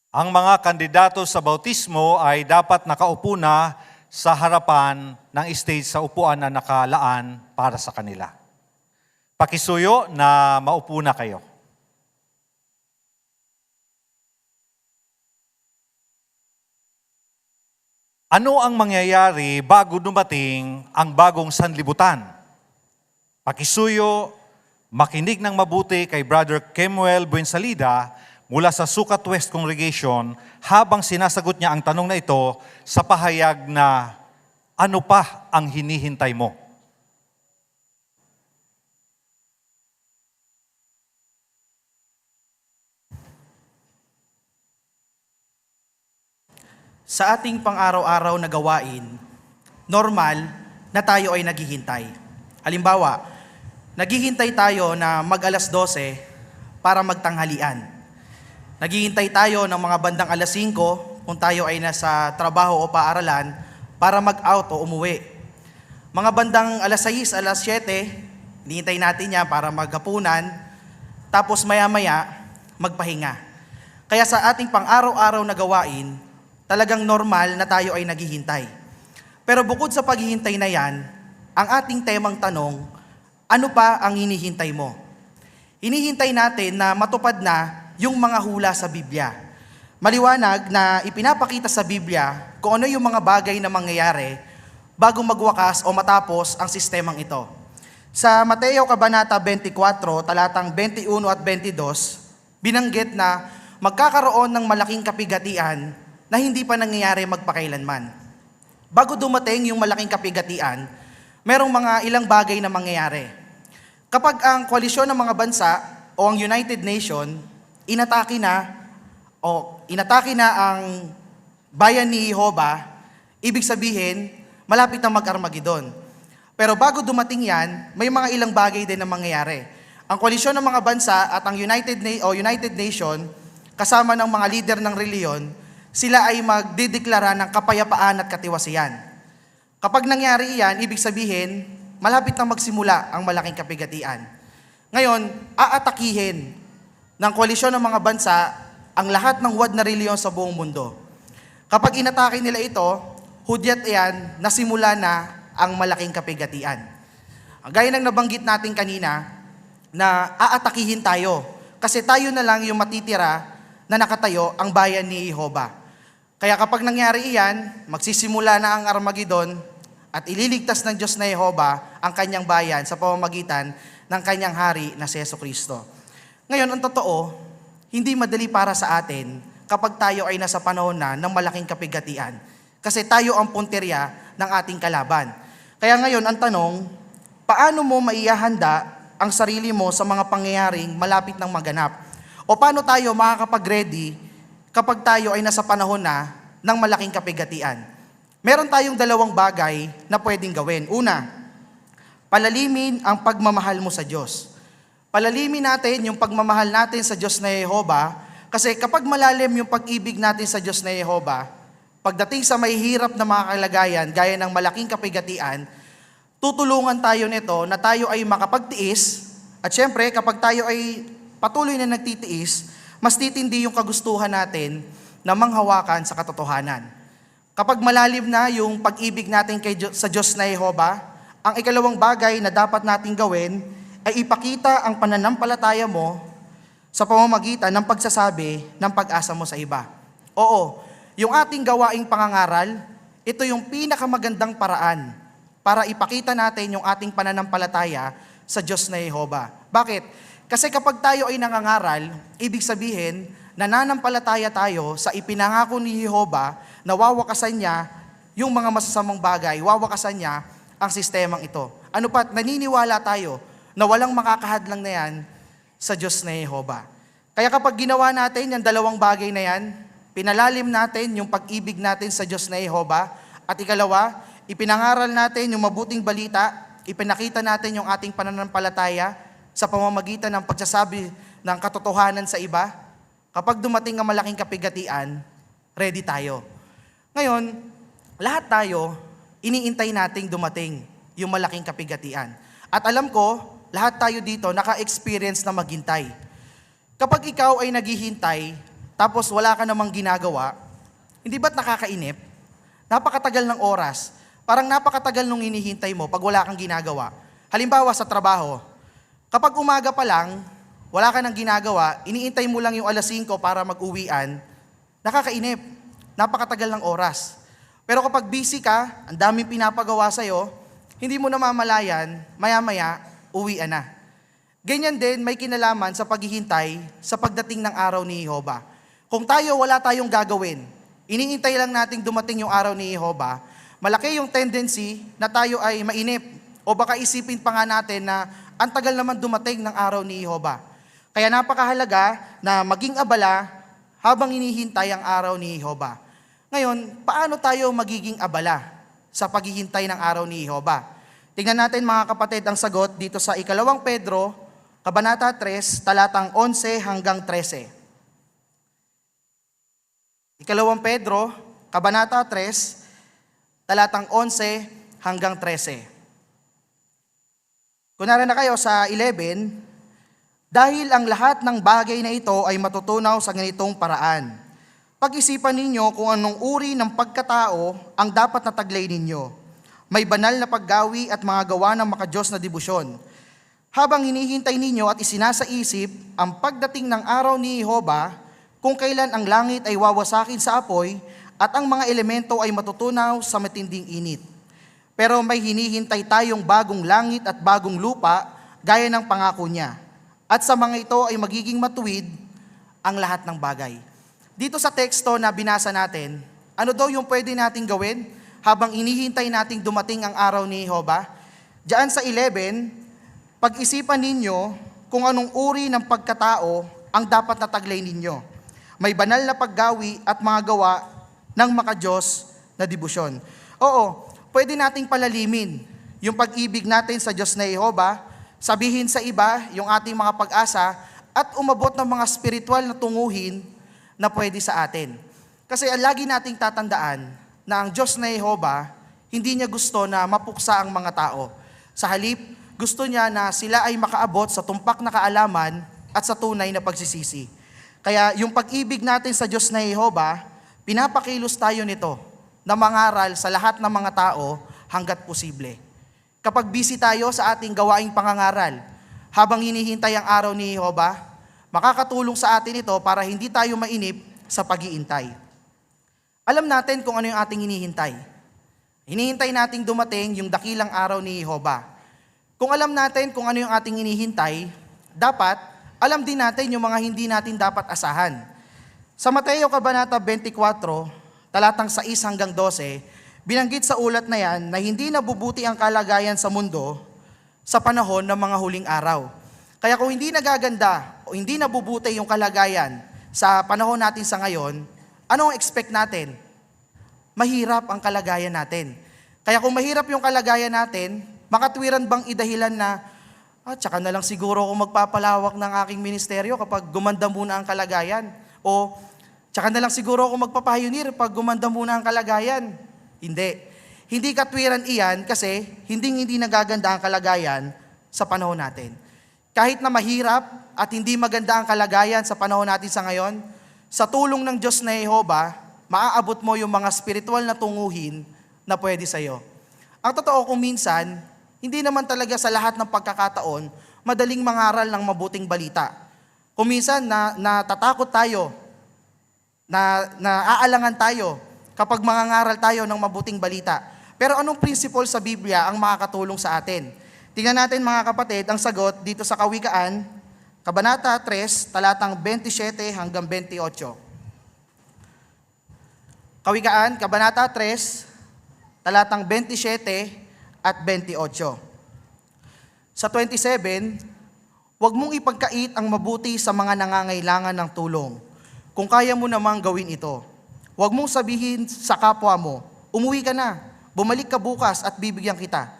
Ang mga kandidato sa bautismo ay dapat nakaupo na sa harapan ng stage sa upuan na nakalaan para sa kanila. Pakisuyo na maupo na kayo. Ano ang mangyayari bago dumating ang bagong sanlibutan? Pakisuyo, makinig ng mabuti kay Brother Kemuel Buensalida mula sa Sukat West Congregation habang sinasagot niya ang tanong na ito sa pahayag na ano pa ang hinihintay mo? Sa ating pang-araw-araw na gawain, normal na tayo ay naghihintay. Halimbawa, naghihintay tayo na mag-alas 12 para magtanghalian. Naghihintay tayo ng mga bandang alas 5 kung tayo ay nasa trabaho o paaralan para mag-out o umuwi. Mga bandang alas 6, alas 7, hinihintay natin yan para maghapunan, tapos maya-maya magpahinga. Kaya sa ating pang-araw-araw na gawain, talagang normal na tayo ay naghihintay. Pero bukod sa paghihintay na yan, ang ating temang tanong, ano pa ang hinihintay mo? Hinihintay natin na matupad na yung mga hula sa Biblia. Maliwanag na ipinapakita sa Biblia kung ano yung mga bagay na mangyayari bago magwakas o matapos ang sistemang ito. Sa Mateo Kabanata 24, talatang 21 at 22, binanggit na magkakaroon ng malaking kapigatian na hindi pa nangyayari magpakailanman. Bago dumating yung malaking kapigatian, merong mga ilang bagay na mangyayari. Kapag ang koalisyon ng mga bansa o ang United Nation inatake na ang bayan ni Jehovah, ibig sabihin, malapit na mag-Armageddon. Pero bago dumating yan, may mga ilang bagay din na mangyayari. Ang koalisyon ng mga bansa at ang United Nation, kasama ng mga leader ng reliyon, sila ay magdideklara ng kapayapaan at katiwasian. Kapag nangyari iyan, ibig sabihin, malapit na magsimula ang malaking kapigatian. Ngayon, aatakihin ng koalisyon ng mga bansa ang lahat ng huwad na reliyon sa buong mundo. Kapag inatake nila ito, hudyat iyan, nasimula na ang malaking kapigatian. Gaya ng nabanggit natin kanina, na aatakihin tayo. Kasi tayo na lang yung matitira na nakatayo ang bayan ni Jehovah. Kaya kapag nangyari iyan, magsisimula na ang Armageddon at ililigtas ng Diyos na Jehovah ang kanyang bayan sa pamamagitan ng kanyang hari na si Jesucristo. Ngayon, ang totoo, hindi madali para sa atin kapag tayo ay nasa panahon na ng malaking kapigatian. Kasi tayo ang punterya ng ating kalaban. Kaya ngayon, ang tanong, paano mo maihahanda ang sarili mo sa mga pangyayaring malapit ng maganap? O paano tayo makakapag-ready kapag tayo ay nasa panahon na ng malaking kapigatian? Meron tayong dalawang bagay na pwedeng gawin. Una, palalimin ang pagmamahal mo sa Diyos. Palalimin natin yung pagmamahal natin sa Diyos na Jehovah, kasi kapag malalim yung pag-ibig natin sa Diyos na Jehovah, pagdating sa may hirap na mga kalagayan, gaya ng malaking kapigatian, tutulungan tayo nito na tayo ay makapagtiis, at syempre kapag tayo ay patuloy na nagtitiis, mas titindi yung kagustuhan natin na manghawakan sa katotohanan. Kapag malalim na yung pag-ibig natin sa Diyos na Jehovah, ang ikalawang bagay na dapat nating gawin ay ipakita ang pananampalataya mo sa pamamagitan ng pagsasabi ng pag-asa mo sa iba. Oo, yung ating gawaing pangangaral, ito yung pinakamagandang paraan para ipakita natin yung ating pananampalataya sa Diyos na Jehovah. Bakit? Kasi kapag tayo ay nangangaral, ibig sabihin, nananampalataya tayo sa ipinangako ni Jehovah na wawakasan niya yung mga masasamang bagay, wawakasan niya ang sistemang ito. Ano pa, naniniwala tayo na walang makakahadlang na yan sa Diyos na Jehovah. Kaya kapag ginawa natin yung dalawang bagay na yan, pinalalim natin yung pag-ibig natin sa Diyos na Jehovah, at ikalawa, ipinangaral natin yung mabuting balita, ipinakita natin yung ating pananampalataya sa pamamagitan ng pagsasabi ng katotohanan sa iba, kapag dumating ang malaking kapigatian, ready tayo. Ngayon, lahat tayo, iniintay nating dumating yung malaking kapigatian. At alam ko, lahat tayo dito naka-experience na maghintay. Kapag ikaw ay naghihintay, tapos wala ka namang ginagawa, hindi ba't nakakainip? Napakatagal ng oras. Parang napakatagal nung hinihintay mo pag wala kang ginagawa. Halimbawa sa trabaho, kapag umaga pa lang, wala ka nang ginagawa, iniintay mo lang yung alas 5 para mag-uwian, nakakainip. Napakatagal ng oras. Pero kapag busy ka, ang daming pinapagawa sa'yo, hindi mo namamalayan, maya-maya, uwian na. Ganyan din may kinalaman sa paghihintay sa pagdating ng araw ni Jehovah. Kung tayo wala tayong gagawin, iniintay lang nating dumating yung araw ni Jehovah, malaki yung tendency na tayo ay mainip o baka isipin pa nga natin na ang tagal naman dumating ng araw ni Jehovah. Kaya napakahalaga na maging abala habang hinihintay ang araw ni Jehovah. Ngayon, paano tayo magiging abala sa paghihintay ng araw ni Jehovah? Tingnan natin mga kapatid ang sagot dito sa 2 Pedro, Kabanata 3, talatang 11 hanggang 13. 2 Pedro, Kabanata 3, talatang 11 hanggang 13. Kunwari na kayo sa 11, dahil ang lahat ng bagay na ito ay matutunaw sa ganitong paraan. Pag-isipan ninyo kung anong uri ng pagkatao ang dapat na taglay ninyo. May banal na paggawi at mga gawa ng makadiyos na debosyon. Habang hinihintay ninyo at isinasaisip ang pagdating ng araw ni Jehovah, kung kailan ang langit ay wawasakin sa apoy at ang mga elemento ay matutunaw sa matinding init. Pero may hinihintay tayong bagong langit at bagong lupa gaya ng pangako niya. At sa mga ito ay magiging matuwid ang lahat ng bagay. Dito sa teksto na binasa natin, ano daw yung pwede nating gawin habang inihintay nating dumating ang araw ni Jehovah? Diyan sa 11, pag-isipan ninyo kung anong uri ng pagkatao ang dapat na taglay ninyo. May banal na paggawi at mga gawa ng makadiyos na debosyon. Oo, pwede nating palalimin yung pag-ibig natin sa Diyos na Jehovah, sabihin sa iba yung ating mga pag-asa, at umabot ng mga spiritual na tunguhin na pwede sa atin. Kasi lagi nating tatandaan na ang Diyos na Jehovah, hindi niya gusto na mapuksa ang mga tao. Sa halip, gusto niya na sila ay makaabot sa tumpak na kaalaman at sa tunay na pagsisisi. Kaya yung pag-ibig natin sa Diyos na Jehovah, pinapakilos tayo nito na mangaral sa lahat ng mga tao hanggat posible. Kapag busy tayo sa ating gawaing pangangaral, habang hinihintay ang araw ni Jehovah, makakatulong sa atin ito para hindi tayo mainip sa pag-iintay. Alam natin kung ano yung ating hinihintay. Hinihintay nating dumating yung dakilang araw ni Jehovah. Kung alam natin kung ano yung ating hinihintay, dapat alam din natin yung mga hindi natin dapat asahan. Sa Mateo Kabanata 24, talatang 6 hanggang 12, binanggit sa ulat na yan na hindi nabubuti ang kalagayan sa mundo sa panahon ng mga huling araw. Kaya kung hindi nagaganda o hindi nabubuti yung kalagayan sa panahon natin sa ngayon, anong expect natin? Mahirap ang kalagayan natin. Kaya kung mahirap yung kalagayan natin, makatwiran bang idahilan na, tsaka na lang siguro ako magpapalawak ng aking ministeryo kapag gumanda muna ang kalagayan? O, tsaka na lang siguro ako magpapahayunir pag gumanda muna ang kalagayan? Hindi. Hindi katwiran iyan kasi hindi nagaganda ang kalagayan sa panahon natin. Kahit na mahirap at hindi maganda ang kalagayan sa panahon natin sa ngayon, sa tulong ng Diyos na Jehovah, maaabot mo yung mga spiritual na tunguhin na pwede sa'yo. Ang totoo kung minsan, hindi naman talaga sa lahat ng pagkakataon, madaling mangaral ng mabuting balita. Kung minsan natatakot tayo, naaalangan tayo kapag mangangaral tayo ng mabuting balita. Pero anong principle sa Biblia ang makakatulong sa atin? Tingnan natin mga kapatid ang sagot dito sa Kawikaan, Kabanata 3, talatang 27 hanggang 28. Kawikaan, Kabanata 3, talatang 27 at 28. Sa 27, huwag mong ipagkait ang mabuti sa mga nangangailangan ng tulong, kung kaya mo namang gawin ito. Huwag mong sabihin sa kapwa mo, umuwi ka na, bumalik ka bukas at bibigyan kita.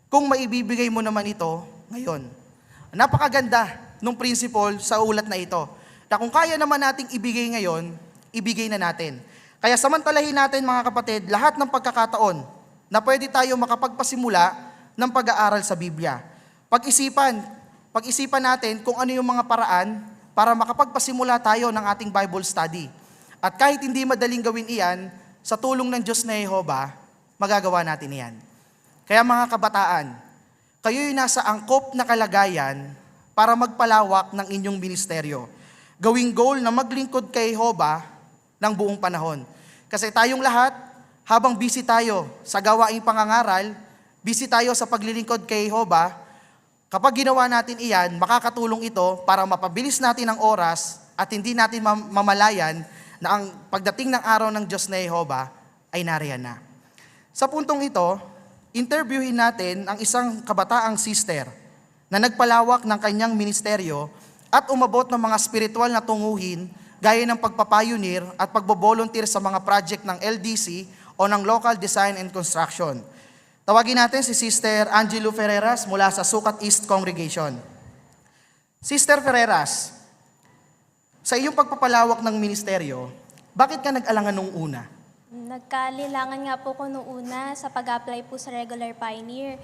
Kung maibibigay mo naman ito ngayon. Napakaganda ng principle sa ulat na ito. Na kung kaya naman nating ibigay ngayon, ibigay na natin. Kaya samantalahin natin mga kapatid, lahat ng pagkakataon na pwede tayo makapagpasimula ng pag-aaral sa Biblia. Pag-isipan natin kung ano yung mga paraan para makapagpasimula tayo ng ating Bible study. At kahit hindi madaling gawin iyan, sa tulong ng Diyos na Jehovah, magagawa natin iyan. Kaya mga kabataan, kayo'y nasa angkop na kalagayan para magpalawak ng inyong ministeryo. Gawing goal na maglingkod kay Jehovah ng buong panahon. Kasi tayong lahat, habang busy tayo sa gawaing pangangaral, busy tayo sa paglilingkod kay Jehovah, kapag ginawa natin iyan, makakatulong ito para mapabilis natin ang oras at hindi natin mamalayan na ang pagdating ng araw ng Diyos na Jehovah ay nariyan na. Sa puntong ito, interviewin natin ang isang kabataang sister na nagpalawak ng kanyang ministeryo at umabot ng mga spiritual na tunguhin gaya ng pagpapayunir at pagbobolunteer sa mga project ng LDC o ng Local Design and Construction. Tawagin natin si Sister Angelo Ferreras mula sa Sukat East Congregation. Sister Ferreras, sa iyong pagpapalawak ng ministeryo, bakit ka nag-alangan nung una? Nagkalilangan nga po ko noong una sa pag-apply po sa regular pioneer.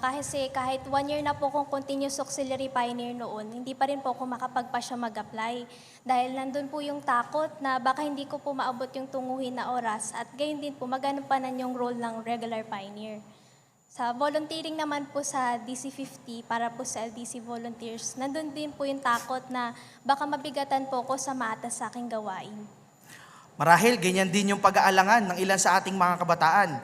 Kasi kahit 1 year na po kong continuous auxiliary pioneer noon, hindi pa rin po ako makapagpasya mag-apply. Dahil nandun po yung takot na baka hindi ko po maabot yung tunguhin na oras at gayon din po magampanan yung role ng regular pioneer. Sa volunteering naman po sa DC-50 para po sa LDC volunteers, nandun din po yung takot na baka mabigatan po ko sa maatas sa aking gawain. Marahil, ganyan din yung pag-aalangan ng ilan sa ating mga kabataan.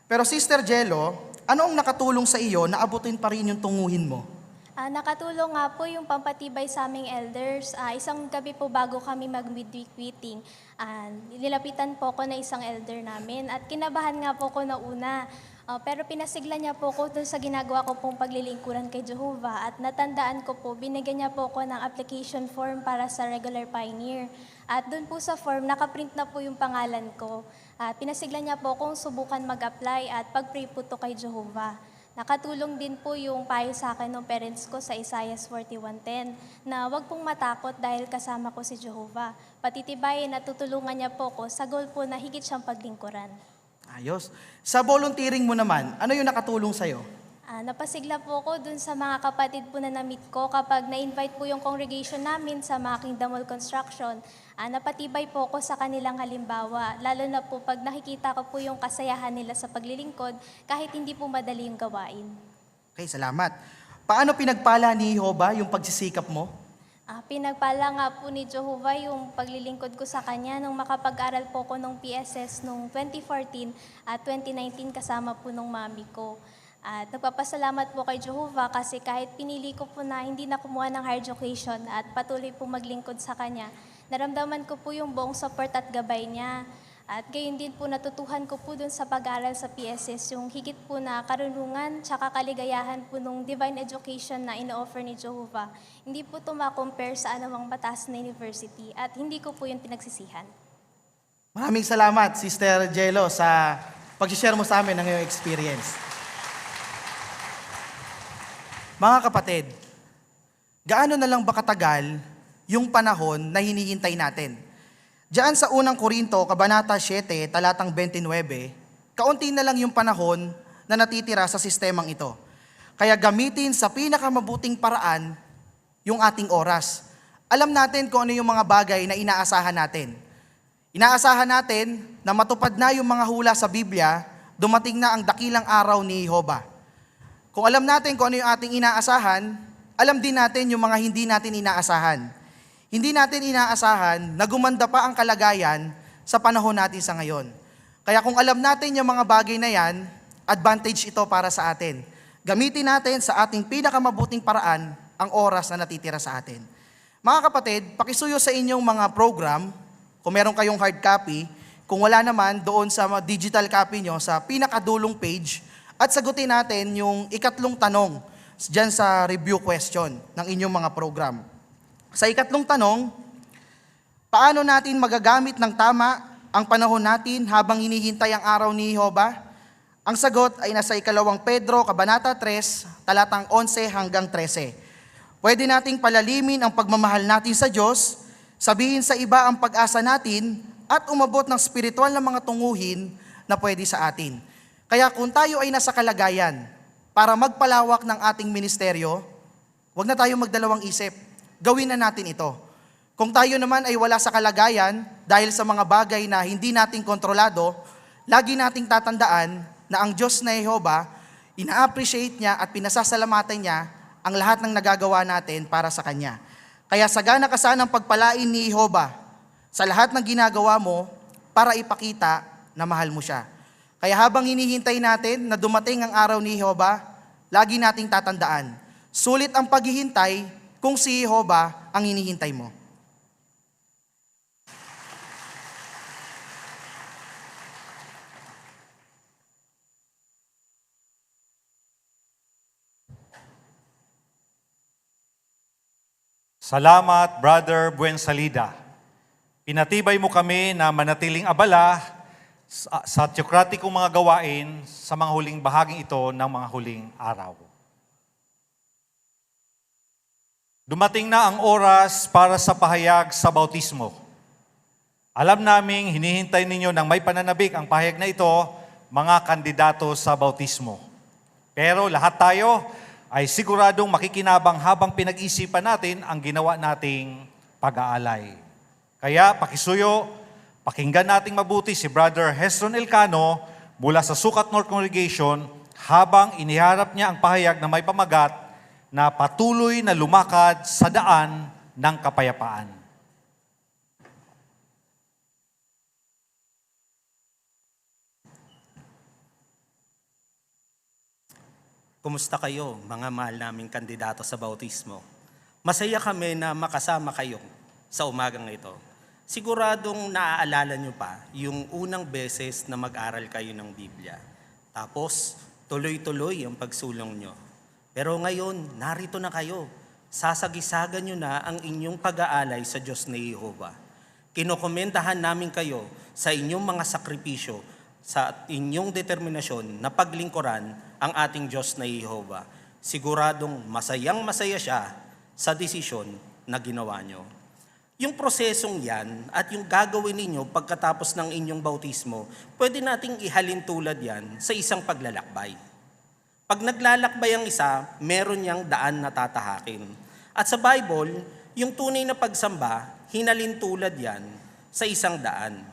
Pero Sister Jello, ano ang nakatulong sa iyo na abutin pa rin yung tunguhin mo? Nakatulong nga po yung pampatibay sa aming elders. Isang gabi po bago kami mag-midweek meeting, nilapitan po ko na isang elder namin at kinabahan nga po ko na una. Pero pinasigla niya po ko dun sa ginagawa ko pong paglilingkuran kay Jehovah at natandaan ko po, binigyan niya po ko ng application form para sa regular pioneer. At dun po sa form, nakaprint na po yung pangalan ko. At pinasigla niya po kung subukan mag-apply at pag-pray po to kay Jehovah. Nakatulong din po yung payo sa akin ng parents ko sa Isaiah 41:10 na wag pong matakot dahil kasama ko si Jehovah. Patitibayin at tutulungan niya po ko sa goal po na higit siyang paglingkuran. Ayos. Sa volunteering mo naman, ano yung nakatulong sa'yo? Napasigla po ko dun sa mga kapatid po na na-meet ko kapag na-invite po yung congregation namin sa mga Kingdom Hall Construction. Napatibay po ko sa kanilang halimbawa, lalo na po pag nakikita ko po yung kasayahan nila sa paglilingkod kahit hindi po madali yung gawain. Okay, salamat. Paano pinagpala ni Jehovah yung pagsisikap mo? Pinagpala nga po ni Jehovah yung paglilingkod ko sa Kanya nung makapag-aral po ko nung PSS nung 2014 at 2019 kasama po nung mami ko. At nagpapasalamat po kay Jehovah kasi kahit pinili ko po na hindi na kumuha ng higher education at patuloy po maglingkod sa Kanya, naramdaman ko po yung buong support at gabay niya. At gayon din po natutuhan ko po dun sa pag-aaral sa PSS yung higit po na karunungan tsaka kaligayahan po nung divine education na ino-offer ni Jehovah. Hindi po ito ma-compare sa anumang mataas na university at hindi ko po yung pinagsisihan. Maraming salamat, Sister Jello, sa pag-share mo sa amin ng iyong experience. Mga kapatid, gaano na lang ba katagal yung panahon na hinihintay natin? Diyan sa unang Korinto, Kabanata 7, talatang 29, kaunti na lang yung panahon na natitira sa sistemang ito. Kaya gamitin sa pinakamabuting paraan yung ating oras. Alam natin kung ano yung mga bagay na inaasahan natin. Inaasahan natin na matupad na yung mga hula sa Biblia, dumating na ang dakilang araw ni Jehovah. Kung alam natin kung ano yung ating inaasahan, alam din natin yung mga hindi natin inaasahan. Hindi natin inaasahan na gumanda pa ang kalagayan sa panahon natin sa ngayon. Kaya kung alam natin yung mga bagay na yan, advantage ito para sa atin. Gamitin natin sa ating pinakamabuting paraan ang oras na natitira sa atin. Mga kapatid, pakisuyo sa inyong mga program, kung meron kayong hard copy, kung wala naman, doon sa digital copy nyo, sa pinakadulong page, at sagutin natin yung ikatlong tanong dyan sa review question ng inyong mga program. Sa ikatlong tanong, paano natin magagamit ng tama ang panahon natin habang hinihintay ang araw ni Jehovah? Ang sagot ay nasa 2 Pedro, Kabanata 3, talatang 11 hanggang 13. Pwede nating palalimin ang pagmamahal natin sa Diyos, sabihin sa iba ang pag-asa natin, at umabot ng spiritual na mga tunguhin na pwede sa atin. Kaya kung tayo ay nasa kalagayan para magpalawak ng ating ministeryo, huwag na tayo magdalawang isip. Gawin na natin ito. Kung tayo naman ay wala sa kalagayan dahil sa mga bagay na hindi nating kontrolado, lagi nating tatandaan na ang Diyos na Jehova, ina-appreciate niya at pinasasalamatan niya ang lahat ng nagagawa natin para sa Kanya. Kaya sagana ka sanang pagpalain ni Jehova sa lahat ng ginagawa mo para ipakita na mahal mo siya. Kaya habang hinihintay natin na dumating ang araw ni Jehova, lagi nating tatandaan, sulit ang paghihintay kung si Jehova ang hinihintay mo. Salamat, Brother Buensalida. Pinatibay mo kami na manatiling abala sa teokratikong mga gawain sa mga huling bahaging ito ng mga huling araw. Dumating na ang oras para sa pahayag sa bautismo. Alam naming hinihintay ninyo ng may pananabik ang pahayag na ito, mga kandidato sa bautismo. Pero lahat tayo ay siguradong makikinabang habang pinag-isipan natin ang ginawa nating pag-aalay. Kaya pakisuyo, pakinggan nating mabuti si Brother Hesron Elcano mula sa Sukat North Congregation habang iniharap niya ang pahayag na may pamagat na patuloy na lumakad sa daan ng kapayapaan. Kumusta kayo, mga mahal naming kandidato sa bautismo? Masaya kami na makasama kayo sa umagang ito. Siguradong naaalala nyo pa yung unang beses na mag-aral kayo ng Biblia. Tapos, tuloy-tuloy ang pagsulong nyo. Pero ngayon, narito na kayo. Sasagisagan nyo na ang inyong pag-aalay sa Diyos ni Jehova. Kinokomentahan namin kayo sa inyong mga sakripisyo, sa inyong determinasyon na paglingkuran ang ating Diyos na Jehova. Siguradong masayang-masaya siya sa desisyon na ginawa nyo. Yung prosesong yan at yung gagawin ninyo pagkatapos ng inyong bautismo, pwede nating ihalin tulad yan sa isang paglalakbay. Pag naglalakbay ang isa, meron niyang daan na tatahakin. At sa Bible, yung tunay na pagsamba, hinalin tulad yan sa isang daan.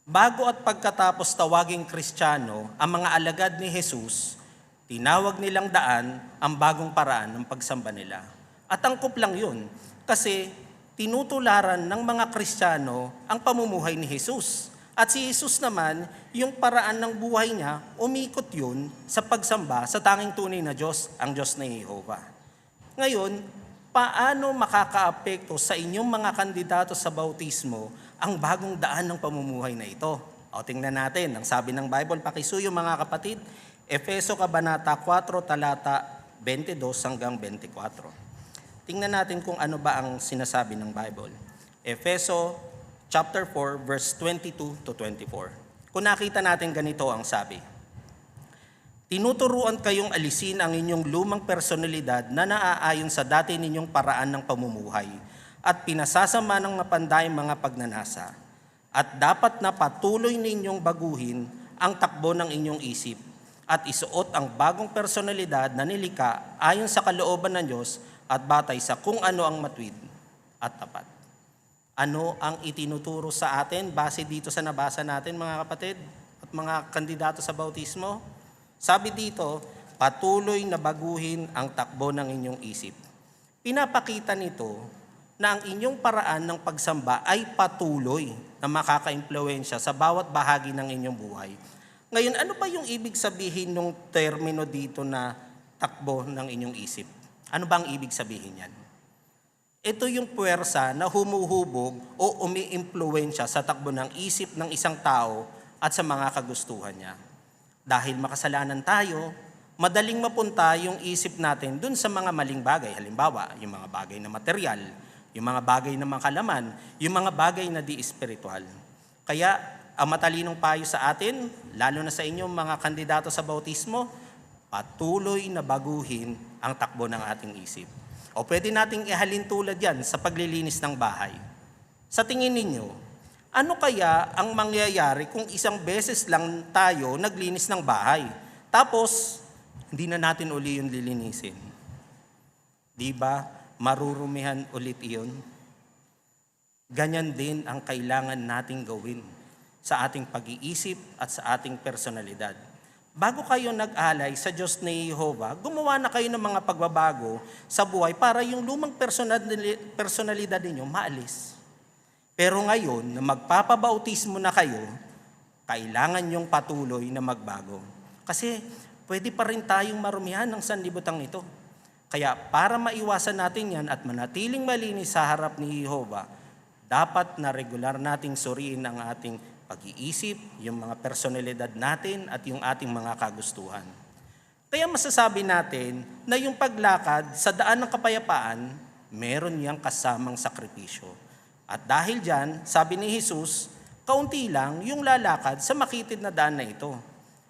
Bago at pagkatapos tawaging Kristiyano ang mga alagad ni Jesus, tinawag nilang daan ang bagong paraan ng pagsamba nila. At angkop lang yun, kasi tinutularan ng mga Kristiyano ang pamumuhay ni Jesus. At si Jesus naman, yung paraan ng buhay niya, umikot yun sa pagsamba sa tanging tunay na Diyos, ang Diyos na Jehova. Ngayon, paano makakaapekto sa inyong mga kandidato sa bautismo ang bagong daan ng pamumuhay na ito? O tingnan natin, ang sabi ng Bible, pakisuyo mga kapatid, Efeso Kabanata 4, talata 22 hanggang 24. Tingnan natin kung ano ba ang sinasabi ng Bible. Efeso chapter 4, verse 22 to 24. Kung nakita natin ganito ang sabi, tinuturuan kayong alisin ang inyong lumang personalidad na naaayon sa dati ninyong paraan ng pamumuhay at pinasasama ng mapandayang mga pagnanasa. At dapat na patuloy ninyong baguhin ang takbo ng inyong isip at isuot ang bagong personalidad na nilikha ayon sa kalooban ng Diyos at batay sa kung ano ang matwid at tapat. Ano ang itinuturo sa atin base dito sa nabasa natin mga kapatid at mga kandidato sa bautismo? Sabi dito, patuloy na baguhin ang takbo ng inyong isip. Pinapakita nito na ang inyong paraan ng pagsamba ay patuloy na makaka-impluwensya sa bawat bahagi ng inyong buhay. Ngayon, ano ba yung ibig sabihin ng termino dito na takbo ng inyong isip? Ano ba ang ibig sabihin yan? Ito yung puwersa na humuhubog o umi-impluwensya sa takbo ng isip ng isang tao at sa mga kagustuhan niya. Dahil makasalanan tayo, madaling mapunta yung isip natin dun sa mga maling bagay. Halimbawa, yung mga bagay na material, yung mga bagay na makalaman, yung mga bagay na di-espiritual. Kaya, ang matalinong payo sa atin, lalo na sa inyong mga kandidato sa bautismo, patuloy na baguhin ang takbo ng ating isip. O pwede nating ihalin tulad yan sa paglilinis ng bahay. Sa tingin ninyo, ano kaya ang mangyayari kung isang beses lang tayo naglinis ng bahay? Tapos, hindi na natin uli yung lilinisin. Di ba? Marurumihan ulit iyon. ganyan din ang kailangan nating gawin sa ating pag-iisip at sa ating personalidad. Bago kayo nag-alay sa Diyos ni Jehovah, gumawa na kayo ng mga pagbabago sa buhay para yung lumang personalidad ninyo maalis. Pero ngayon, na magpapabautismo na kayo, kailangan yung patuloy na magbago. Kasi pwede pa rin tayong marumihan ng sanlibutan ito. Kaya para maiwasan natin yan at manatiling malinis sa harap ni Jehovah, dapat na regular nating suriin ang ating pag-iisip, yung mga personalidad natin at yung ating mga kagustuhan. Kaya masasabi natin na yung paglakad sa daan ng kapayapaan, meron niyang kasamang sakripisyo. At dahil dyan, sabi ni Jesus, kaunti lang yung lalakad sa makitid na daan na ito.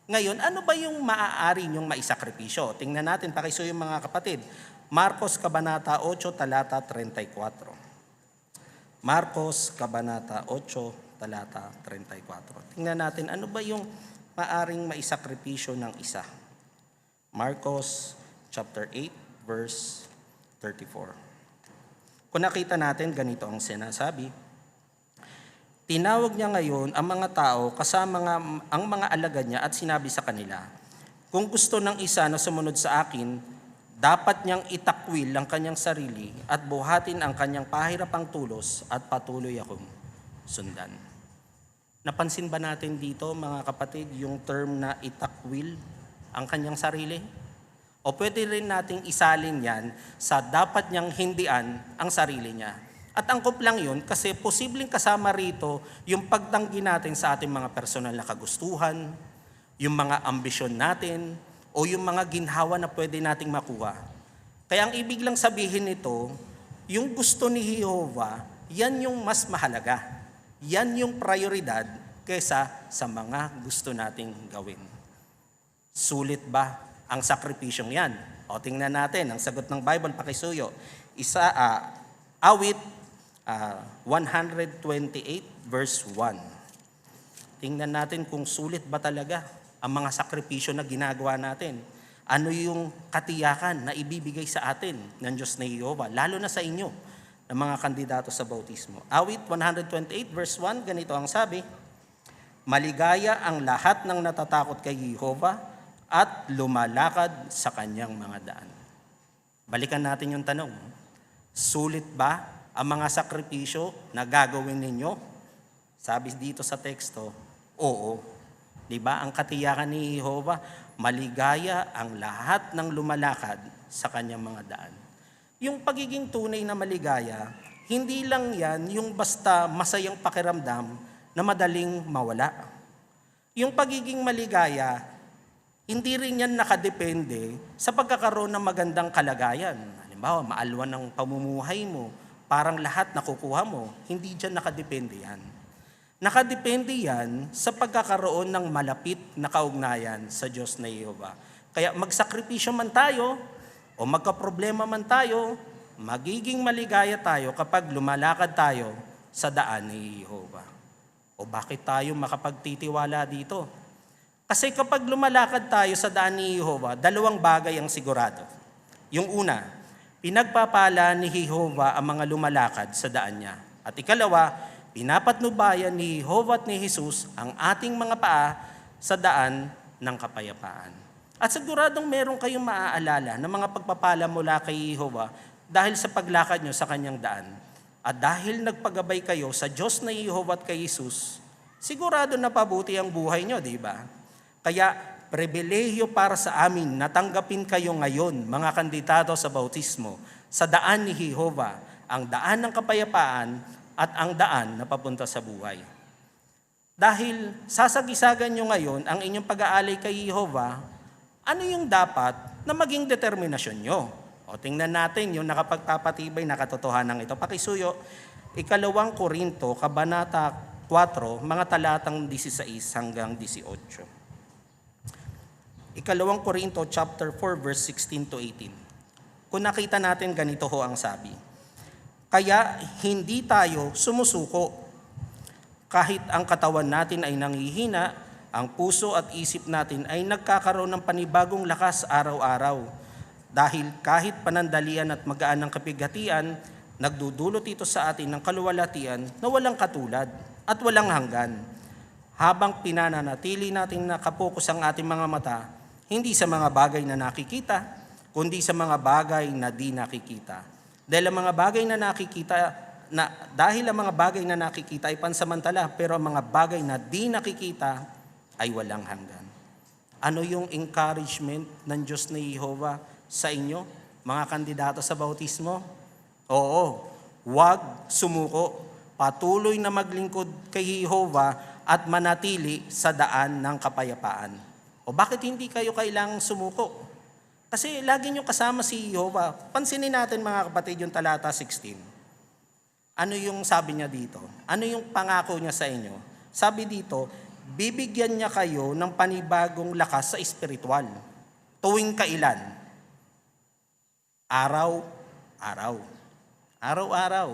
Ngayon, ano ba yung maaari niyong maisakripisyo? Tingnan natin, pakisuyo mga kapatid. Marcos Kabanata 8, talata 34. Marcos Kabanata 8, talata 34. Tingnan natin, ano ba yung maaring maisakripisyo ng isa? Marcos chapter 8, verse 34. Kung nakita natin, ganito ang sinasabi. Tinawag niya ngayon ang mga tao kasama ang mga alagad niya at sinabi sa kanila, kung gusto ng isa na sumunod sa akin, dapat niyang itakwil ang kanyang sarili at buhatin ang kanyang pahirapang tulos at patuloy akong sundan. Napansin ba natin dito mga kapatid yung term na itakwil ang kanyang sarili? O pwede rin nating isalin yan sa dapat niyang hindian ang sarili niya. At angkop lang yun kasi posibleng kasama rito yung pagtanggi natin sa ating mga personal na kagustuhan, yung mga ambisyon natin, o yung mga ginhawa na pwede nating makuha. Kaya ang ibig lang sabihin nito, yung gusto ni Jehovah, yan yung mas mahalaga. Yan yung prioridad kaysa sa mga gusto nating gawin. Sulit ba ang sakripisyong yan? O tingnan natin, ang sagot ng Bible, pakisuyo. Awit 128 verse 1. Tingnan natin kung sulit ba talaga ang mga sakripisyo na ginagawa natin. Ano yung katiyakan na ibibigay sa atin ng Diyos na Jehovah, lalo na sa inyo, ng mga kandidato sa bautismo. Awit 128 verse 1, ganito ang sabi, maligaya ang lahat ng natatakot kay Jehovah at lumalakad sa kanyang mga daan. Balikan natin yung tanong. Sulit ba ang mga sakripisyo na gagawin ninyo? Sabi dito sa teksto, oo. Diba? Ang katiyakan ni Jehovah, maligaya ang lahat ng lumalakad sa kanyang mga daan. Yung pagiging tunay na maligaya, hindi lang yan yung basta masayang pakiramdam na madaling mawala. Yung pagiging maligaya, hindi rin yan nakadepende sa pagkakaroon ng magandang kalagayan. Halimbawa, maalwan ng pamumuhay mo, parang lahat nakukuha mo. Hindi dyan nakadepende yan. Nakadepende yan sa pagkakaroon ng malapit na kaugnayan sa Diyos na Jehovah. Kaya magsakripisyo man tayo o magkaproblema man tayo, magiging maligaya tayo kapag lumalakad tayo sa daan ni Jehovah. O bakit tayo makapagtitiwala dito? Kasi kapag lumalakad tayo sa daan ni Jehovah, dalawang bagay ang sigurado. Yung una, pinagpapala ni Jehovah ang mga lumalakad sa daan niya. At ikalawa, pinapatnubayan ni Jehovah at ni Jesus ang ating mga paa sa daan ng kapayapaan. At siguradong meron kayong maaalala ng mga pagpapala mula kay Jehovah dahil sa paglakad nyo sa kanyang daan. At dahil nagpagabay kayo sa Diyos na Jehovah at kay Jesus, sigurado na pabuti ang buhay nyo, di ba? Kaya pribilehiyo para sa amin na tanggapin kayo ngayon, mga kandidato sa bautismo, sa daan ni Jehovah, ang daan ng kapayapaan at ang daan na papunta sa buhay. Dahil sasagisagan nyo ngayon ang inyong pag-aalay kay Jehovah, ano yung dapat na maging determinasyon nyo? O tingnan natin yung nakapagpapatibay na katotohanan ito. Pakisuyo, 2 Korinto, Kabanata 4, mga talatang 16 hanggang 18. 2 Korinto chapter 4, verse 16 to 18. Kung nakita natin, ganito ho ang sabi. Kaya hindi tayo sumusuko. Kahit ang katawan natin ay nanghihina, ang puso at isip natin ay nagkakaroon ng panibagong lakas araw-araw. Dahil kahit panandalian at magaan ng kapighatian, Nagdudulot ito sa atin ng kaluwalhatian na walang katulad at walang hanggan. Habang pinananatili natin nakapokus ang ating mga mata, hindi sa mga bagay na nakikita, kundi sa mga bagay na di nakikita. Dahil ang mga bagay na nakikita ay pansamantala, pero ang mga bagay na di nakikita ay walang hanggan. Ano yung encouragement ng Diyos na Jehovah sa inyo, mga kandidato sa bautismo? Oo, huwag sumuko. Patuloy na maglingkod kay Jehovah at manatili sa daan ng kapayapaan. O bakit hindi kayo kailangang sumuko? Kasi lagi nyo kasama si Jehovah. Pansinin natin mga kapatid yung talata 16. Ano yung sabi niya dito? Ano yung pangako niya sa inyo? Sabi dito, bibigyan niya kayo ng panibagong lakas sa espiritual. Tuwing kailan? Araw-araw. Araw-araw.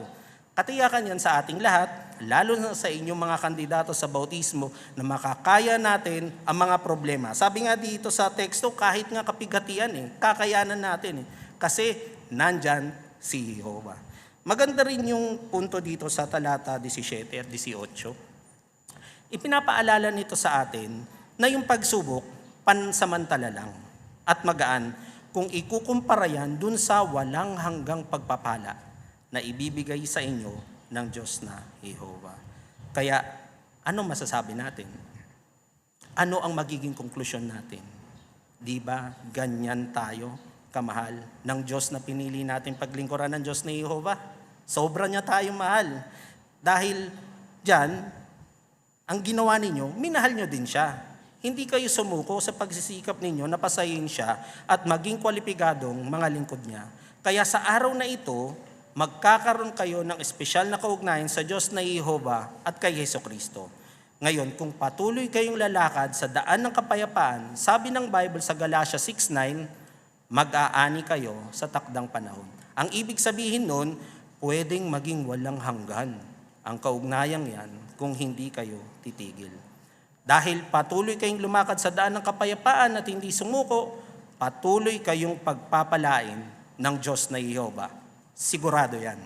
Katiyakan yan sa ating lahat, lalo na sa inyong mga kandidato sa bautismo na makakaya natin ang mga problema. Sabi nga dito sa teksto, kahit nga kapigatian, kakayanan natin. Kasi nandyan si Jehovah. Maganda rin yung punto dito sa talata 17 at 18. Ipinapaalala nito sa atin na yung pagsubok, pansamantala lang at magaan kung ikukumpara yan dun sa walang hanggang pagpapala na ibibigay sa inyo ng Diyos na Jehovah. Kaya, ano masasabi natin? Ano ang magiging konklusyon natin? Di ba ganyan tayo, kamahal, ng Diyos na pinili natin paglingkuran ng Diyos na Jehovah? Sobra niya tayo mahal. Dahil dyan, ang ginawa ninyo, minahal nyo din siya. Hindi kayo sumuko sa pagsisikap ninyo na pasayin siya at maging kwalipikadong mga lingkod niya. Kaya sa araw na ito, magkakaroon kayo ng espesyal na kaugnayan sa Diyos na Jehovah at kay Jesucristo. Ngayon, kung patuloy kayong lalakad sa daan ng kapayapaan, sabi ng Bible sa Galatia 6:9, mag-aani kayo sa takdang panahon. Ang ibig sabihin nun, pwedeng maging walang hanggan ang kaugnayang yan kung hindi kayo titigil. Dahil patuloy kayong lumakad sa daan ng kapayapaan at hindi sumuko, patuloy kayong pagpapalain ng Diyos na Jehovah. Sigurado yan.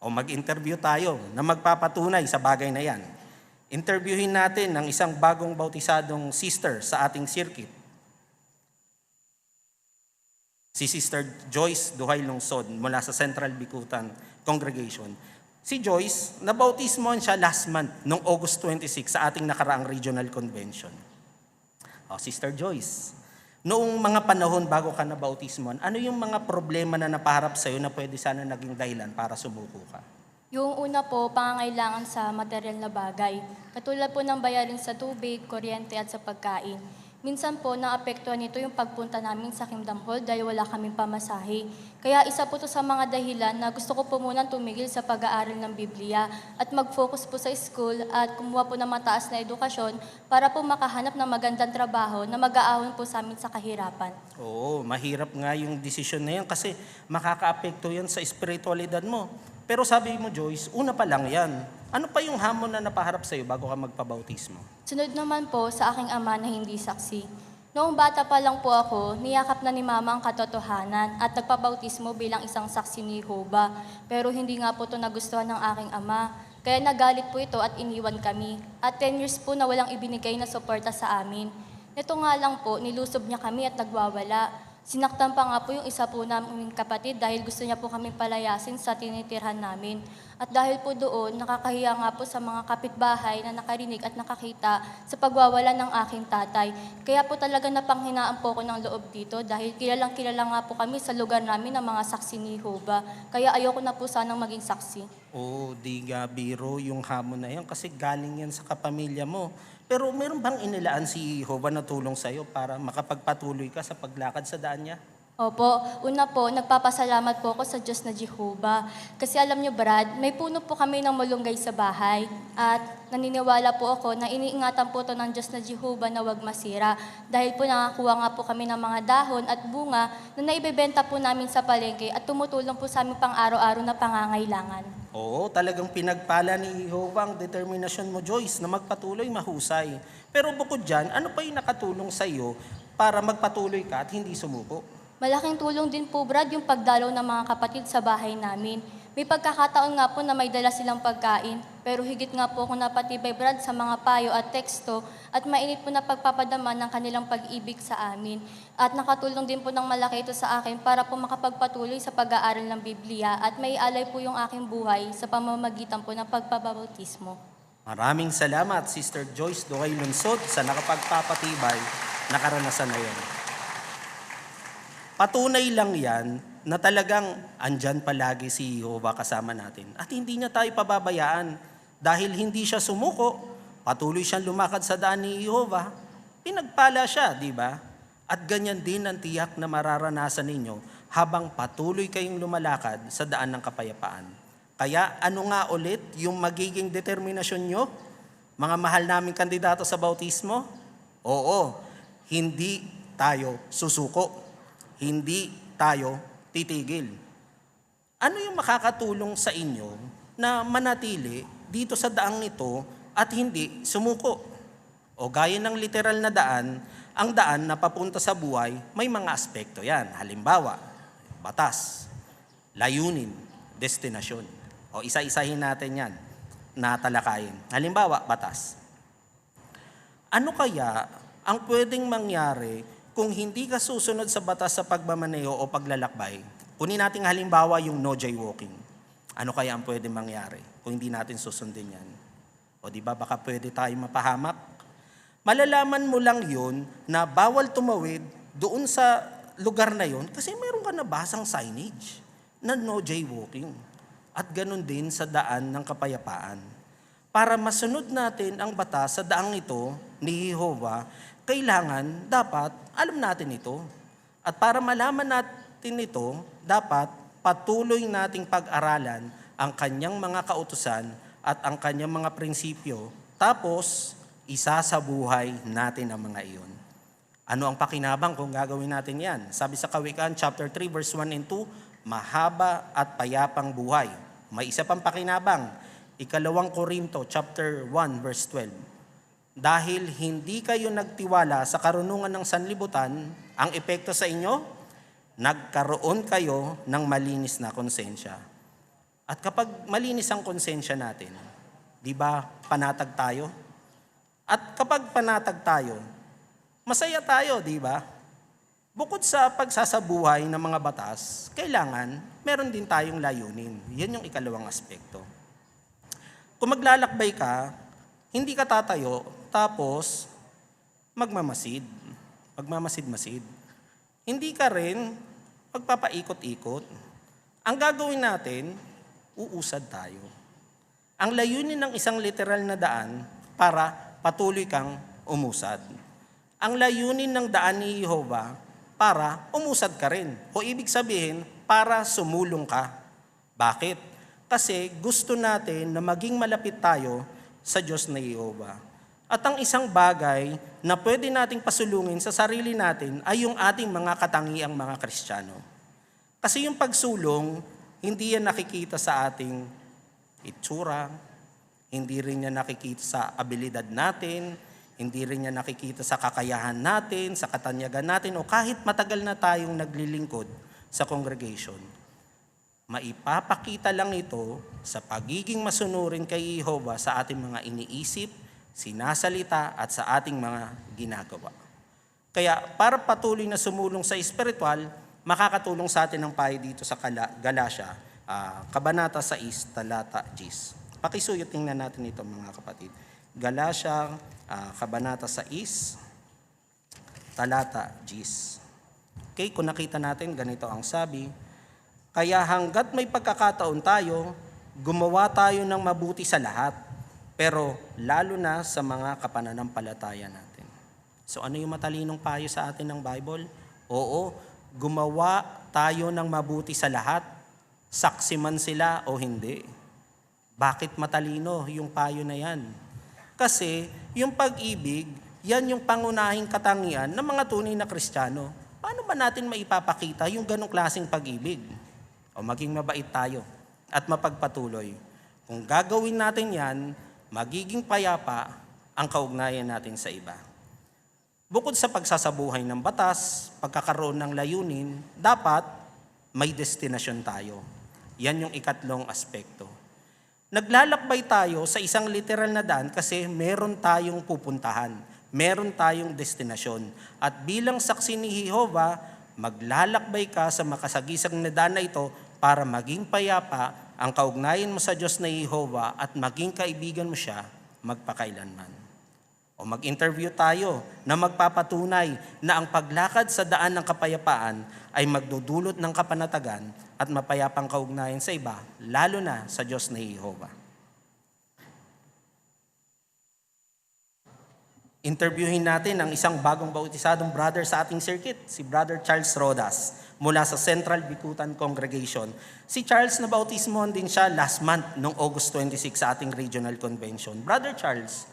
O mag-interview tayo na magpapatunay sa bagay na yan. Interviewin natin ng isang bagong bautisadong sister sa ating circuit. Si Sister Joyce Duhay Lungsod mula sa Central Bicutan Congregation. Si Joyce, nabautismohan siya last month, noong August 26 sa ating nakaraang regional convention. O, Sister Joyce, noong mga panahon bago ka nabautismohan, ano yung mga problema na napaharap sa'yo na pwede sana naging dahilan para sumuko ka? Yung una po, pangangailangan sa material na bagay. Katulad po ng bayarin sa tubig, kuryente at sa pagkain. Minsan po, naapektuhan nito yung pagpunta namin sa Kingdom Hall dahil wala kaming pamasahe. Kaya isa po to sa mga dahilan na gusto ko po munang tumigil sa pag-aaral ng Biblia at mag-focus po sa school at kumuha po ng mataas na edukasyon para po makahanap ng magandang trabaho na mag-aahon po sa amin sa kahirapan. Oo, mahirap nga yung desisyon na yan kasi makakaapekto yan sa espiritualidad mo. Pero sabi mo, Joyce, una pa lang yan. Ano pa yung hamon na napaharap sa'yo bago ka magpabautismo? Sunod naman po sa aking ama na hindi saksi. Noong bata pa lang po ako, niyakap na ni Mama ang katotohanan at nagpabautismo bilang isang saksi ni Jehovah. Pero hindi nga po ito nagustuhan ng aking ama. Kaya nagalit po ito at iniwan kami. At 10 years po na walang ibinigay na suporta sa amin. Nito nga lang po, nilusob niya kami at nagwawala. Sinaktan pa nga po yung isa po naming kapatid dahil gusto niya po kami palayasin sa tinitirhan namin. At dahil po doon, nakakahiya nga po sa mga kapitbahay na nakarinig at nakakita sa pagwawala ng aking tatay. Kaya po talaga napanghinaan po ako ng loob dito dahil kilalang-kilala nga po kami sa lugar namin ng mga saksi ni Jehovah. Kaya ayoko na po sanang maging saksi. Oo, di nga biro yung hamon na yan kasi galing yan sa kapamilya mo. Pero meron bang inilaan si Jehovah na tulong sa'yo para makapagpatuloy ka sa paglakad sa daan niya? Opo, una po, nagpapasalamat po ako sa Diyos na Jehovah. Kasi alam niyo Brad, may puno po kami ng malunggay sa bahay. At naniniwala po ako na iniingatan po ito ng Diyos na Jehovah na wag masira. Dahil po nakakuha nga po kami ng mga dahon at bunga na naibebenta po namin sa palengke at tumutulong po sa aming pang araw-araw na pangangailangan. Oo, talagang pinagpala ni Jehovah ang determinasyon mo, Joyce, na magpatuloy mahusay. Pero bukod dyan, ano pa yung nakatulong sa iyo para magpatuloy ka at hindi sumuko? Malaking tulong din po, Brad, yung pagdalaw ng mga kapatid sa bahay namin. May pagkakataon nga po na may dala silang pagkain, pero higit nga po akong napatibay, Brad, sa mga payo at teksto at mainit po na pagpapadama ng kanilang pag-ibig sa amin. At nakatulong din po ng malaki ito sa akin para po makapagpatuloy sa pag-aaral ng Biblia at may alay po yung aking buhay sa pamamagitan po ng pagpabautismo. Maraming salamat, Sister Joyce Duray Lunsod, sa nakapagpapatibay na karanasan na yun. Patunay lang yan na talagang andyan palagi si Jehovah kasama natin. At hindi niya tayo pababayaan dahil hindi siya sumuko, patuloy siyang lumakad sa daan ni Jehovah, pinagpala siya, di ba? At ganyan din ang tiyak na mararanasan ninyo habang patuloy kayong lumalakad sa daan ng kapayapaan. Kaya ano nga ulit yung magiging determinasyon nyo? Mga mahal naming kandidato sa bautismo? Oo, hindi tayo susuko. Hindi tayo titigil. Ano yung makakatulong sa inyo na manatili dito sa daang ito at hindi sumuko? O gaya ng literal na daan, ang daan na papunta sa buhay, may mga aspekto yan. Halimbawa, batas, layunin, destinasyon. O isa-isahin natin yan na talakayin. Halimbawa, batas. Ano kaya ang pwedeng mangyari kung hindi ka susunod sa batas sa pagmamaneho o paglalakbay? Kunin natin halimbawa yung no jaywalking. Ano kaya ang pwede mangyari kung hindi natin susundin yan? O di ba baka pwede tayo mapahamak? Malalaman mo lang yun na bawal tumawid doon sa lugar na yun kasi meron ka nabasang signage na no jaywalking. At ganun din sa daan ng kapayapaan. Para masunod natin ang batas sa daang ito ni Jehovah, kailangan, dapat, alam natin ito. At para malaman natin ito, dapat patuloy nating pag-aralan ang kanyang mga kautusan at ang kanyang mga prinsipyo. Tapos, isasabuhay natin ang mga iyon. Ano ang pakinabang kung gagawin natin yan? Sabi sa Kawikaan, chapter 3, verse 1 and 2, mahaba at payapang buhay. May isa pang pakinabang, Ikalawang Korinto, chapter 1, verse 12. Dahil hindi kayo nagtiwala sa karunungan ng sanlibutan, ang epekto sa inyo, nagkaroon kayo ng malinis na konsensya. At kapag malinis ang konsensya natin, di ba panatag tayo? At kapag panatag tayo, masaya tayo, di ba? Bukod sa pagsasabuhay ng mga batas, kailangan meron din tayong layunin. Yan yung ikalawang aspekto. Kung maglalakbay ka, hindi ka tatayo, tapos magmamasid. Magmamasid-masid. Hindi ka rin magpapaikot-ikot. Ang gagawin natin, uusad tayo. Ang layunin ng isang literal na daan para patuloy kang umusad. Ang layunin ng daan ni Jehovah para umusad ka rin. O ibig sabihin, para sumulong ka. Bakit? Kasi gusto natin na maging malapit tayo sa Diyos na Jehovah. At ang isang bagay na pwede nating pasulungin sa sarili natin ay yung ating mga katangiang mga Kristiyano. Kasi yung pagsulong, hindi yan nakikita sa ating itsura, hindi rin yan nakikita sa abilidad natin, hindi rin yan nakikita sa kakayahan natin, sa katanyagan natin, o kahit matagal na tayong naglilingkod sa congregation. Maipapakita lang ito sa pagiging masunurin kay Jehovah sa ating mga iniisip, sinasalita at sa ating mga ginagawa. Kaya para patuloy na sumulong sa espiritual, makakatulong sa atin ang payo dito sa Galatia, Kabanata 6, Talata 10. Pakisuyot tingnan natin ito mga kapatid. Galatia, Kabanata 6, Talata 10. Okay, kung nakita natin, ganito ang sabi, kaya hanggat may pagkakataon tayo, gumawa tayo ng mabuti sa lahat, pero lalo na sa mga kapananampalataya natin. So ano yung matalinong payo sa atin ng Bible? Oo, gumawa tayo ng mabuti sa lahat, saksi man sila o hindi. Bakit matalino yung payo na yan? Kasi yung pag-ibig, yan yung pangunahing katangian ng mga tunay na Kristiyano. Paano ba natin maipapakita yung ganong klaseng pag-ibig? O maging mabait tayo at mapagpatuloy. Kung gagawin natin yan, magiging payapa ang kaugnayan natin sa iba. Bukod sa pagsasabuhay ng batas, pagkakaroon ng layunin, dapat may destinasyon tayo. Yan yung ikatlong aspekto. Naglalakbay tayo sa isang literal na daan kasi meron tayong pupuntahan, meron tayong destinasyon. At bilang saksi ni Jehovah, maglalakbay ka sa makasagisag na daan na ito para maging payapa ang kaugnayan mo sa Diyos na Jehovah at maging kaibigan mo siya magpakailanman. O mag-interview tayo na magpapatunay na ang paglakad sa daan ng kapayapaan ay magdudulot ng kapanatagan at mapayapang kaugnayan sa iba, lalo na sa Diyos na Jehovah. Interviewin natin ang isang bagong bautisadong brother sa ating circuit, si Brother Charles Rodas, mula sa Central Bikutan Congregation. Si Charles na bautismohan din siya last month, noong August 26 sa ating regional convention. Brother Charles,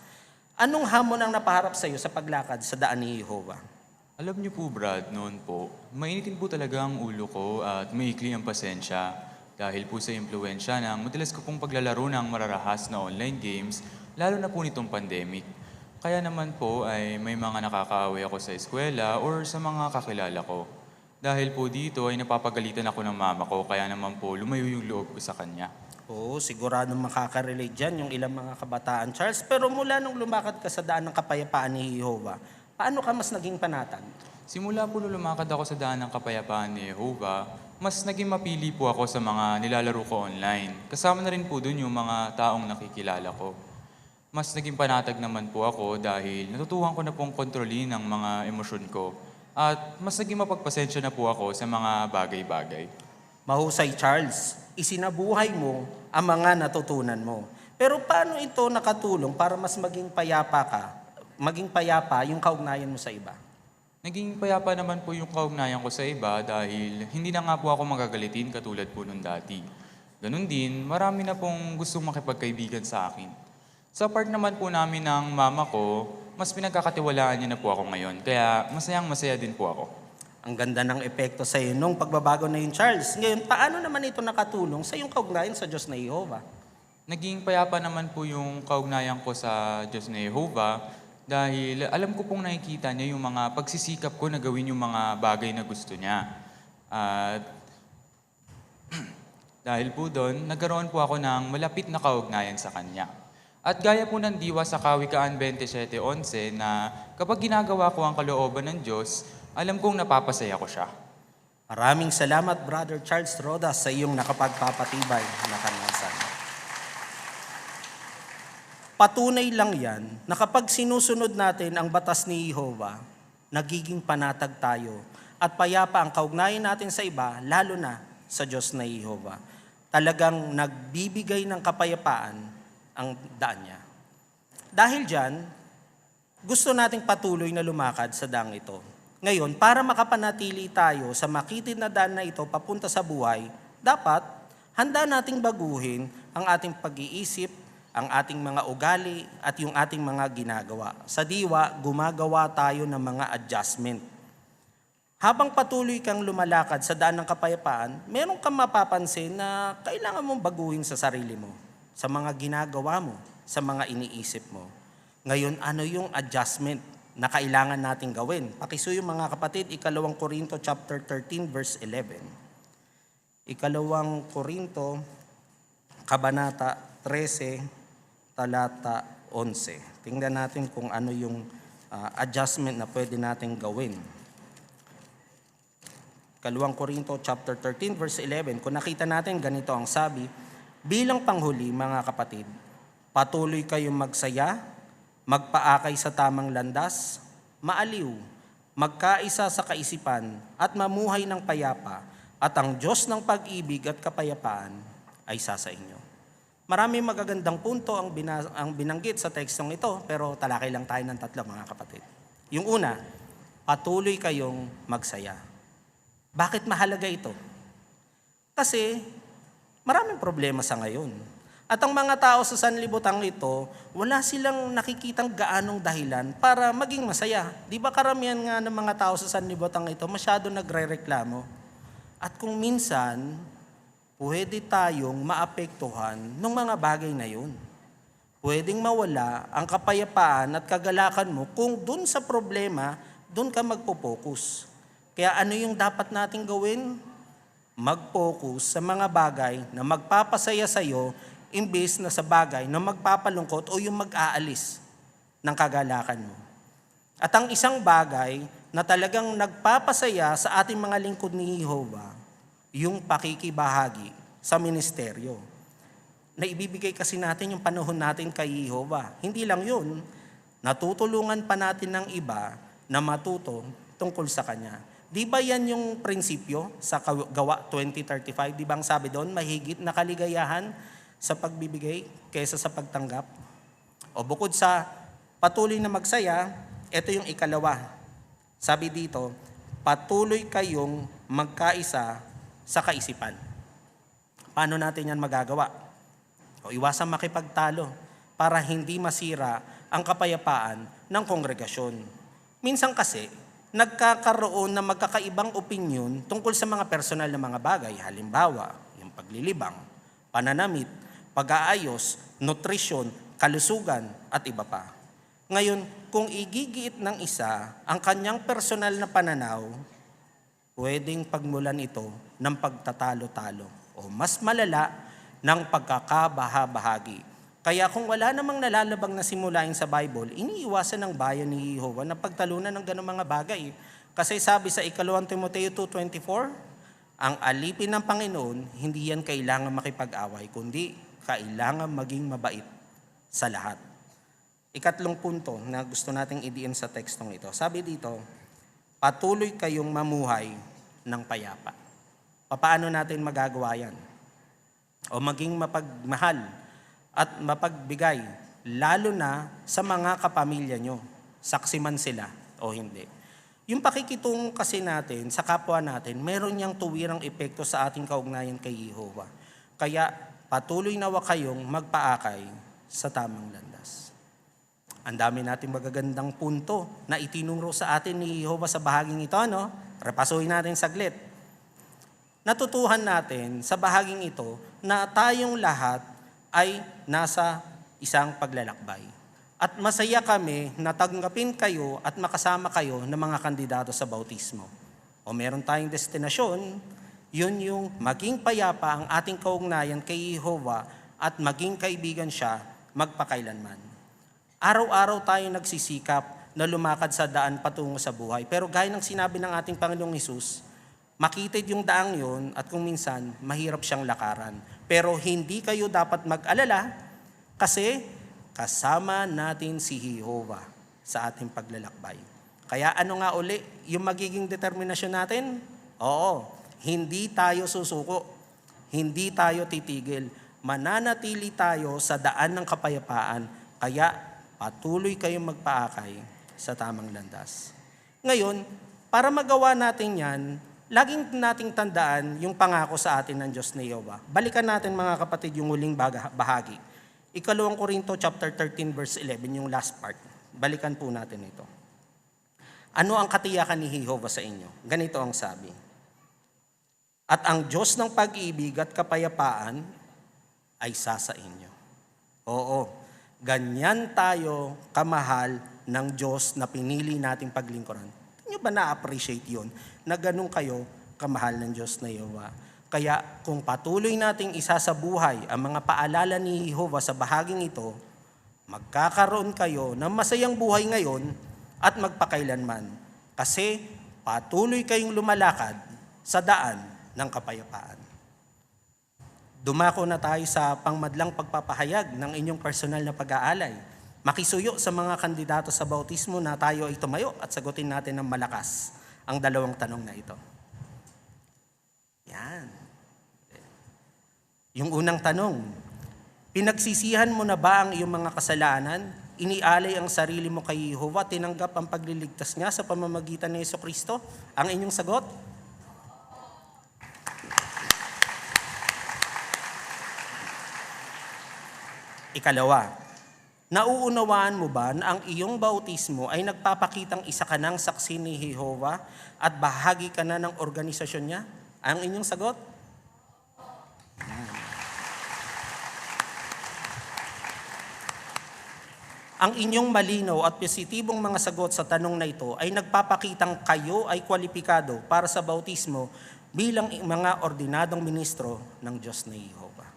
anong hamon ang napaharap sa iyo sa paglakad sa daan ni Jehovah? Alam niyo po, Brad, noon po, mainitin po talaga ang ulo ko at maikli ang pasensya dahil po sa impluensya ng madalas ko pong paglalaro ng mararahas na online games, lalo na po nitong pandemic. Kaya naman po ay may mga nakakaaway ako sa eskwela or sa mga kakilala ko. Dahil po dito ay napapagalitan ako ng mama ko, kaya naman po lumayo yung loob ko sa kanya. Oo, sigurado makaka-relate dyan yung ilang mga kabataan, Charles. Pero mula nung lumakad ka sa daan ng kapayapaan ni Jehovah, paano ka mas naging panatag? Simula po nung lumakad ako sa daan ng kapayapaan ni Jehovah, mas naging mapili po ako sa mga nilalaro ko online. Kasama na rin po dun yung mga taong nakikilala ko. Mas naging panatag naman po ako dahil natutuhan ko na pong kontrolin ang mga emosyon ko. At mas naging mapagpasensya na po ako sa mga bagay-bagay. Mahusay, Charles. Isinabuhay mo ang mga natutunan mo. Pero paano ito nakatulong para mas maging payapa ka? Maging payapa yung kaugnayan mo sa iba? Naging payapa naman po yung kaugnayan ko sa iba dahil hindi na nga po ako magagalitin katulad po nung dati. Ganun din, marami na pong gustong makipagkaibigan sa akin. Sa part naman po namin ng mama ko, mas pinagkakatiwalaan niya na po ako ngayon. Kaya masayang-masaya din po ako. Ang ganda ng epekto sa iyo nung pagbabago na yun, Charles. Ngayon, paano naman ito nakatulong sa iyong kaugnayan sa Diyos na Jehovah? Naging payapa naman po yung kaugnayan ko sa Diyos na Jehovah dahil alam ko pong nakikita niya yung mga pagsisikap ko na gawin yung mga bagay na gusto niya. At dahil po doon, nagkaroon po ako ng malapit na kaugnayan sa Kanya. At gaya po ng diwa sa Kawikaan 27:11 na kapag ginagawa ko ang kalooban ng Diyos, alam kong napapasaya ko siya. Maraming salamat, Brother Charles Rodas, sa iyong nakapagpapatibay na kanyasan. Patunay lang yan na kapag sinusunod natin ang batas ni Jehovah, nagiging panatag tayo at payapa ang kaugnayan natin sa iba, lalo na sa Diyos na Jehovah. Talagang nagbibigay ng kapayapaan ang daan niya. Dahil dyan, gusto nating patuloy na lumakad sa daang ito. Ngayon, para makapanatili tayo sa makitid na daan na ito papunta sa buhay, dapat handa nating baguhin ang ating pag-iisip, ang ating mga ugali at yung ating mga ginagawa. Sa diwa, gumagawa tayo ng mga adjustment. Habang patuloy kang lumalakad sa daan ng kapayapaan, meron kang mapapansin na kailangan mong baguhin sa sarili mo, sa mga ginagawa mo, sa mga iniisip mo. Ngayon, ano yung adjustment na kailangan nating gawin? Pakisuyo mga kapatid, 2 Korinto chapter 13 verse 11. 2 Korinto, kabanata 13, talata 11. Tingnan natin kung ano yung adjustment na pwede nating gawin. 2 Korinto chapter 13 verse 11. Kung nakita natin, ganito ang sabi, bilang panghuli, mga kapatid, patuloy kayong magsaya, magpaakay sa tamang landas, maaliw, magkaisa sa kaisipan, at mamuhay ng payapa, at ang Diyos ng pag-ibig at kapayapaan ay sa inyo. Maraming magagandang punto ang binanggit sa tekstong ito, pero talakay lang tayo ng 3, mga kapatid. Yung una, patuloy kayong magsaya. Bakit mahalaga ito? Kasi maraming problema sa ngayon. At ang mga tao sa sanlibutan ito, wala silang nakikitang gaanong dahilan para maging masaya. Di ba karamihan nga ng mga tao sa sanlibutan ito masyado nagre-reklamo? At kung minsan, pwede tayong maapektuhan ng mga bagay na yun. Pwedeng mawala ang kapayapaan at kagalakan mo kung dun sa problema, dun ka magpo-focus. Kaya ano yung dapat nating gawin? mag-focus sa mga bagay na magpapasaya sa'yo imbes na sa bagay na magpapalungkot o yung mag-aalis ng kagalakan mo. At ang isang bagay na talagang nagpapasaya sa ating mga lingkod ni Jehovah, yung pakikibahagi sa ministeryo. Na ibibigay kasi natin yung panahon natin kay Jehovah. Hindi lang yun, natutulungan pa natin ng iba na matuto tungkol sa Kanya. Di ba yan yung prinsipyo sa Gawa 20:35? Di ba ang sabi doon, mahigit na kaligayahan sa pagbibigay kaysa sa pagtanggap? O bukod sa patuloy na magsaya, ito yung ikalawa. Sabi dito, patuloy kayong magkaisa sa kaisipan. Paano natin yan magagawa? O iwasang makipagtalo para hindi masira ang kapayapaan ng kongregasyon. Minsan kasi, nagkakaroon ng magkakaibang opinyon tungkol sa mga personal na mga bagay. Halimbawa, yung paglilibang, pananamit, pag-aayos, nutrisyon, kalusugan, at iba pa. Ngayon, kung igigiit ng isa ang kanyang personal na pananaw, pwedeng pagmulan ito ng pagtatalo-talo o mas malala ng pagkakabaha-bahagi. Kaya kung wala namang nalalabang na simulain sa Bible, iniiwasan ng bayan ni Jehovah na pagtalunan ng ganong mga bagay. Kasi sabi sa 2 Timoteo 2:24, ang alipin ng Panginoon, hindi yan kailangan makipag-away, kundi kailangan maging mabait sa lahat. Ikatlong punto na gusto nating idiin sa tekstong ito. Sabi dito, patuloy kayong mamuhay ng payapa. Paano natin magagawa yan? O maging mapagmahal at mapagbigay, lalo na sa mga kapamilya nyo, saksi man sila o hindi. Yung pakikitungo kasi natin sa kapwa natin, meron niyang tuwirang epekto sa ating kaugnayan kay Jehovah. Kaya patuloy nawa kayong magpaakay sa tamang landas. Ang dami nating magagandang punto na itinuro sa atin ni Jehovah sa bahaging ito, no? Repasuhin natin saglit. Natutuhan natin sa bahaging ito na tayong lahat ay nasa isang paglalakbay. At masaya kami na tanggapin kayo at makasama kayo ng mga kandidato sa bautismo. O meron tayong destinasyon, yun yung maging payapa ang ating kaugnayan kay Jehovah at maging kaibigan siya magpakailanman. Araw-araw tayo nagsisikap na lumakad sa daan patungo sa buhay. Pero gaya ng sinabi ng ating Panginoong Hesus, makitid yung daang yun at kung minsan mahirap siyang lakaran. Pero hindi kayo dapat mag-alala kasi kasama natin si Jehovah sa ating paglalakbay. Kaya ano nga uli yung magiging determinasyon natin? Oo, hindi tayo susuko, hindi tayo titigil. Mananatili tayo sa daan ng kapayapaan, kaya patuloy kayong magpaakay sa tamang landas. Ngayon, para magawa natin yan, laging nating tandaan yung pangako sa atin ng Diyos na Jehovah. Balikan natin mga kapatid yung huling bahagi. 2 Korinto chapter 13 verse 11, yung last part. Balikan po natin ito. Ano ang katiyakan ni Jehovah sa inyo? Ganito ang sabi. At ang Diyos ng pag-ibig at kapayapaan ay sa inyo. Oo, ganyan tayo kamahal ng Diyos na pinili nating paglingkuran. Nyo ba na-appreciate yun? Na ganun kayo kamahal ng Diyos na Jehovah. Kaya kung patuloy nating isa sa buhay ang mga paalala ni Jehovah sa bahaging ito, magkakaroon kayo ng masayang buhay ngayon at magpakailanman. Kasi patuloy kayong lumalakad sa daan ng kapayapaan. Dumako na tayo sa pangmadlang pagpapahayag ng inyong personal na pag-aalay. Makisuyo sa mga kandidato sa bautismo na tayo ay tumayo at sagutin natin ng malakas ang dalawang tanong na ito. Yan. Yung unang tanong, pinagsisihan mo na ba ang iyong mga kasalanan? Inialay ang sarili mo kay Jehovah, tinanggap ang pagliligtas niya sa pamamagitan ni Jesucristo? Ang inyong sagot? Ikalawa, nauunawaan mo ba na ang iyong bautismo ay nagpapakitang isa ka ng saksi ni Jehovah at bahagi ka na ng organisasyon niya? Ang inyong sagot? Ang inyong malinaw at positibong mga sagot sa tanong na ito ay nagpapakitang kayo ay kwalipikado para sa bautismo bilang mga ordinadong ministro ng Diyos na Jehovah.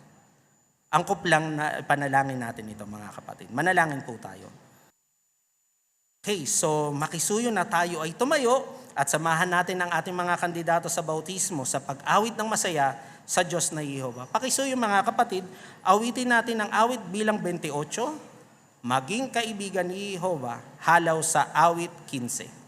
Angkop lang na panalangin natin ito mga kapatid. Manalangin po tayo. Okay, so makisuyo na tayo ay tumayo at samahan natin ang ating mga kandidato sa bautismo sa pag-awit ng masaya sa Diyos na Jehovah. Pakisuyo mga kapatid, awitin natin ang awit bilang 28, maging kaibigan ni Jehovah, halaw sa awit 15.